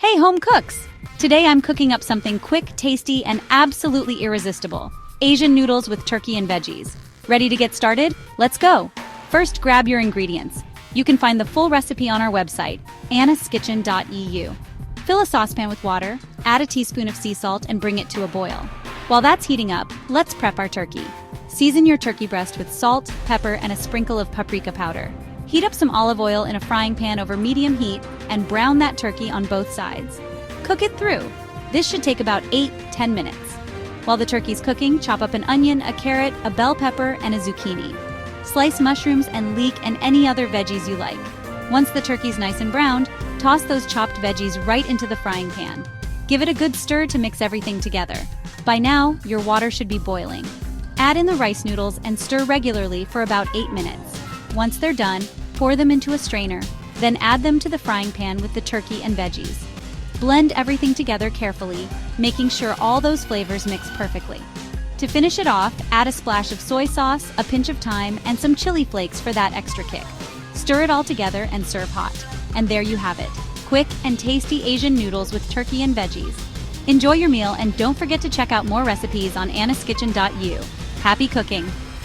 Hey home cooks! Today I'm cooking up something quick, tasty, and absolutely irresistible. Asian noodles with turkey and veggies. Ready to get started? Let's go! First, grab your ingredients. You can find the full recipe on our website, annaskitchen.eu. Fill a saucepan with water, add a teaspoon of sea salt, and bring it to a boil. While that's heating up, let's prep our turkey. Season your turkey breast with salt, pepper, and a sprinkle of paprika powder. Heat up some olive oil in a frying pan over medium heat and brown that turkey on both sides. Cook it through. This should take about 8-10 minutes. While the turkey's cooking, chop up an onion, a carrot, a bell pepper, and a zucchini. Slice mushrooms and leek and any other veggies you like. Once the turkey's nice and browned, toss those chopped veggies right into the frying pan. Give it a good stir to mix everything together. By now, your water should be boiling. Add in the rice noodles and stir regularly for about 8 minutes. Once they're done, pour them into a strainer, then add them to the frying pan with the turkey and veggies. Blend everything together carefully, making sure all those flavors mix perfectly. To finish it off, add a splash of soy sauce, a pinch of thyme, and some chili flakes for that extra kick. Stir it all together and serve hot. And there you have it, quick and tasty Asian noodles with turkey and veggies. Enjoy your meal and don't forget to check out more recipes on annaskitchen.eu. Happy cooking!